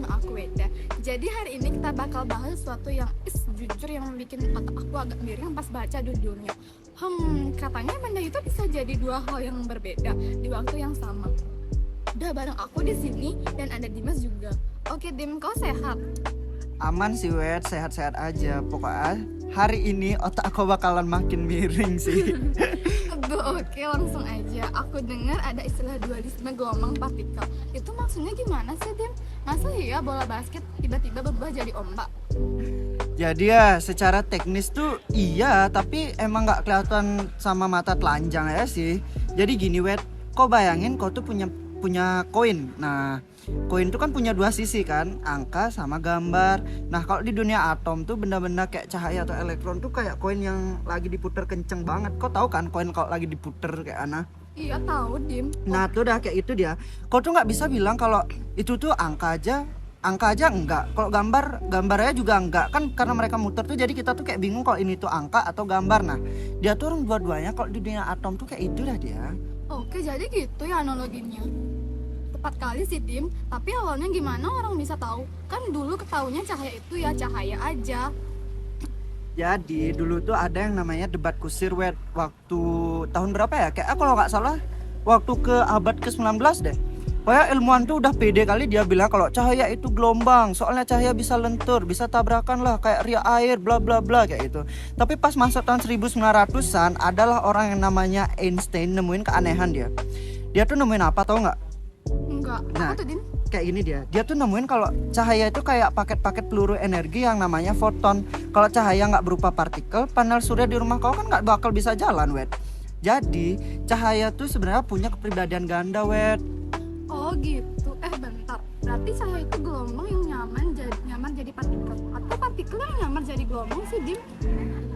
aku Weda. Jadi hari ini kita bakal bahas sesuatu yang jujur yang bikin otak aku agak miring pas baca judulnya. Katanya benda itu bisa jadi dua hal yang berbeda di waktu yang sama. Udah bareng aku di sini dan ada Dimas juga. Oke Dim, kau sehat? Aman sih Wed, sehat-sehat aja. Pokoknya hari ini otak aku bakalan makin miring sih. Aduh, oke langsung aja. Aku dengar ada istilah dualisme gelombang partikel. Itu maksudnya gimana sih Dim? Masa iya bola basket tiba-tiba berubah jadi ombak? Jadi ya secara teknis tuh iya, tapi emang gak kelihatan sama mata telanjang ya sih. Jadi gini Wed, kau bayangin kau tuh punya koin. Nah, koin tuh kan punya dua sisi kan, angka sama gambar. Nah, kalau di dunia atom tuh benda-benda kayak cahaya atau elektron tuh kayak koin yang lagi diputer kenceng banget. Kau tahu kan koin kalau lagi diputer kayak ana? Iya tahu Dim. Nah, tuh udah kayak itu dia. Kau tuh nggak bisa bilang kalau itu tuh angka aja enggak. Kalau gambarnya juga enggak kan, karena mereka muter tuh jadi kita tuh kayak bingung kalau ini tuh angka atau gambar. Nah, dia tuh orang dua-duanya kalau di dunia atom tuh kayak itu dah dia. Oke, jadi gitu ya analoginya. Tepat kali sih Dim, tapi awalnya gimana orang bisa tahu? Kan dulu ketahunya cahaya itu ya cahaya aja. Jadi dulu tuh ada yang namanya debat kusir Wed, waktu tahun berapa ya? Kayak kalau nggak salah waktu ke abad ke-19 deh. Pokoknya ilmuwan tuh udah pede kali dia bilang kalau cahaya itu gelombang, soalnya cahaya bisa lentur, bisa tabrakan lah kayak ria air bla bla bla kayak gitu. Tapi pas masuk tahun 1900-an adalah orang yang namanya Einstein nemuin keanehan dia. Dia tuh nemuin apa tau nggak? Enggak, Nah, apa tuh Dim? kayak gini dia tuh nemuin kalau cahaya itu kayak paket-paket peluru energi yang namanya foton. Kalau cahaya nggak berupa partikel, panel surya di rumah kau kan nggak bakal bisa jalan Wed. Jadi cahaya tuh sebenarnya punya kepribadian ganda Wed. Oh gitu, bentar. Berarti cahaya itu gelombang yang nyaman jadi partikel, atau partikel yang nyamar jadi gelombang sih Dim?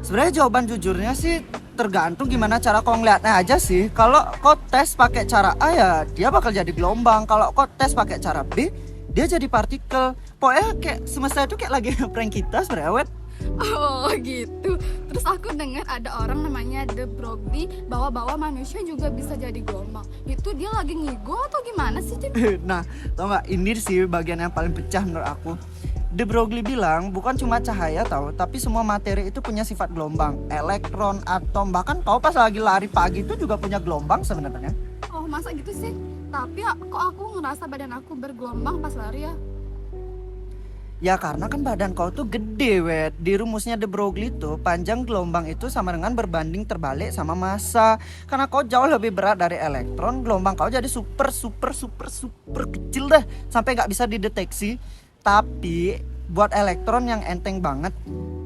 Sebenarnya jawaban jujurnya sih tergantung gimana cara kau ngeliatnya aja sih. Kalau kau tes pakai cara A ya dia bakal jadi gelombang. Kalau kau tes pakai cara B dia jadi partikel. Pokoknya kayak semesta itu kayak lagi prank kita sebenarnya Wed. Oh gitu. Terus aku dengar ada orang namanya De Broglie bahwa manusia juga bisa jadi gelombang. Itu dia lagi ngigo atau gimana sih Dim? Nah, tau nggak, ini sih bagian yang paling pecah menurut aku. De Broglie bilang bukan cuma cahaya tahu, tapi semua materi itu punya sifat gelombang. Elektron, atom, bahkan kau pas lagi lari pagi itu juga punya gelombang sebenarnya. Oh masa gitu sih? Tapi kok aku ngerasa badan aku bergelombang pas lari ya? Ya karena kan badan kau tuh gede Wed. Di rumusnya De Broglie tuh panjang gelombang itu sama dengan berbanding terbalik sama massa. Karena kau jauh lebih berat dari elektron, gelombang kau jadi super kecil dah, sampai gak bisa dideteksi. Tapi buat elektron yang enteng banget,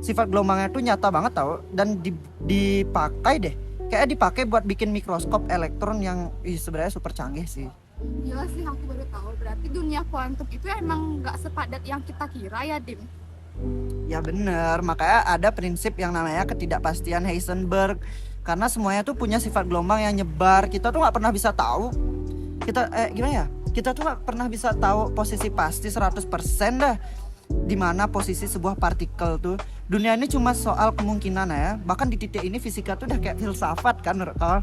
sifat gelombangnya tuh nyata banget tau. Dan dipakai deh, kayak dipakai buat bikin mikroskop elektron yang sebenarnya super canggih sih. Gila sih, aku baru tahu. Berarti dunia kuantum itu emang gak sepadat yang kita kira ya Dim? Ya bener, makanya ada prinsip yang namanya ketidakpastian Heisenberg. Karena semuanya tuh punya sifat gelombang yang nyebar. Kita tuh gak pernah bisa tahu. Gimana ya? Kita tuh gak pernah bisa tahu posisi pasti 100% dah di mana posisi sebuah partikel tuh. Dunia ini cuma soal kemungkinan ya. Bahkan di titik ini fisika tuh udah kayak filsafat kan menurut kau?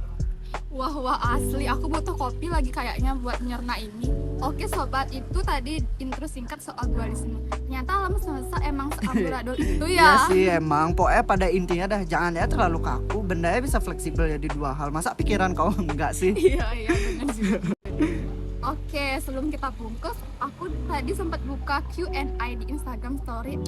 Wah asli, aku butuh kopi lagi kayaknya buat nyerna ini. Oke sobat, itu tadi intro singkat soal dualisme. Ternyata alam semesta emang seamburadul itu Iya ya. sih emang, pokoknya pada intinya dah jangan ya terlalu kaku. Bendanya bisa fleksibel ya di dua hal. Masa pikiran kau enggak sih? Iya benar juga. Oke, sebelum kita bungkus, aku tadi sempat buka Q&A di Instagram story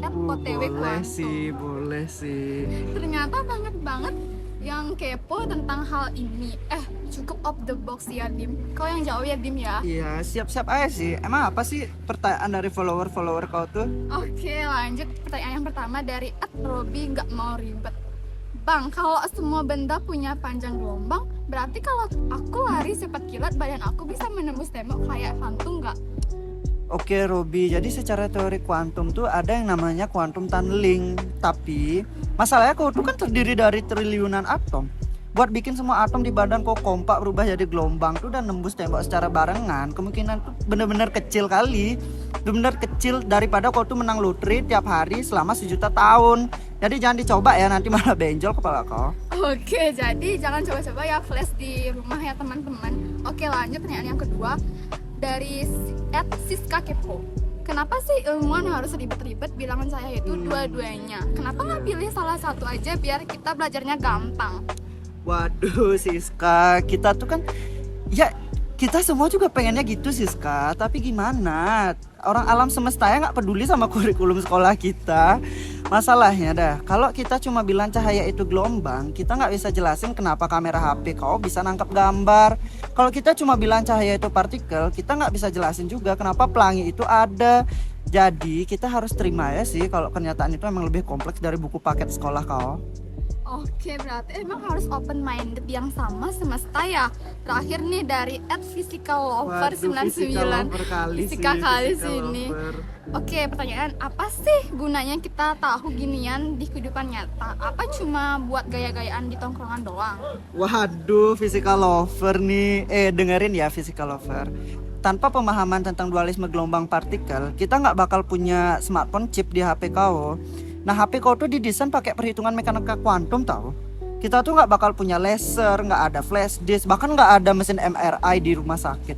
Boleh sih. Ternyata banyak banget yang kepo tentang hal ini. Cukup off the box ya Dim. Kau yang jawab ya Dim ya. Iya, siap-siap aja sih. Emang apa sih pertanyaan dari follower kau tuh? Oke, lanjut pertanyaan yang pertama dari @robi nggak mau ribet. Bang, kalau semua benda punya panjang gelombang, berarti kalau aku lari cepat kilat badan aku bisa menembus tembok kayak hantu nggak? Oke Robi, jadi secara teori kuantum tuh ada yang namanya quantum tunneling. Tapi masalahnya kau tuh kan terdiri dari triliunan atom. Buat bikin semua atom di badan kau kompak berubah jadi gelombang tuh dan nembus tembok secara barengan, kemungkinan tuh bener-bener kecil kali. Bener-bener kecil daripada kau tuh menang lotre tiap hari selama 1.000.000 tahun. Jadi jangan dicoba ya, nanti malah benjol kepala kau. Oke, jadi jangan coba-coba ya flash di rumah ya teman-teman. Oke, lanjut pertanyaan yang kedua dari @siska kepo. Kenapa sih ilmuwan harus ribet-ribet bilangan saya itu dua-duanya? Kenapa nggak pilih salah satu aja biar kita belajarnya gampang? Waduh Siska, kita tuh kan ya kita semua juga pengennya gitu Siska. Tapi gimana? Orang alam semesta ya nggak peduli sama kurikulum sekolah kita. Masalahnya dah, kalau kita cuma bilang cahaya itu gelombang, kita nggak bisa jelasin kenapa kamera HP kau bisa nangkap gambar. Kalau kita cuma bilang cahaya itu partikel, kita nggak bisa jelasin juga kenapa pelangi itu ada. Jadi kita harus terima ya sih kalau kenyataan itu emang lebih kompleks dari buku paket sekolah kau. Oke, berarti emang harus open minded yang sama semesta ya. Terakhir nih dari @physicallover99. Fisika kali sini. Oke, pertanyaan, apa sih gunanya kita tahu ginian di kehidupan nyata? Apa cuma buat gaya-gayaan di tongkrongan doang? Waduh, physical lover nih. Dengerin ya physical lover. Tanpa pemahaman tentang dualisme gelombang partikel, kita nggak bakal punya smartphone chip di HP kau. Nah, HP kau tuh didesain pakai perhitungan mekanika kuantum tau. Kita tuh nggak bakal punya laser, nggak ada flash disk, bahkan nggak ada mesin MRI di rumah sakit.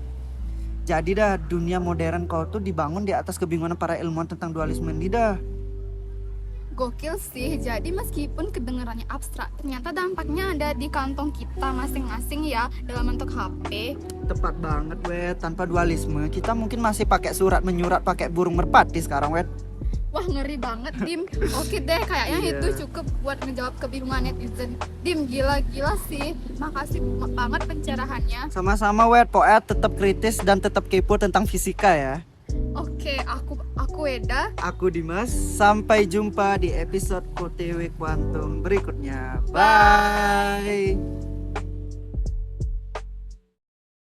Jadi dah, dunia modern kau tuh dibangun di atas kebingungan para ilmuwan tentang dualisme ini dah. Gokil sih, jadi meskipun kedengarannya abstrak, ternyata dampaknya ada di kantong kita masing-masing ya, dalam bentuk HP. Tepat banget wet, tanpa dualisme kita mungkin masih pakai surat menyurat pakai burung merpati sekarang wet. Wah, ngeri banget Dim. Oke deh, kayaknya itu cukup buat ngejawab kebingungan netizen. Dim, gila-gila sih. Makasih banget pencerahannya. Sama-sama wet, poet tetap kritis dan tetap kepo tentang fisika ya. Oke, aku Weda. Aku Dimas, sampai jumpa di episode OTW Kuantum berikutnya. Bye.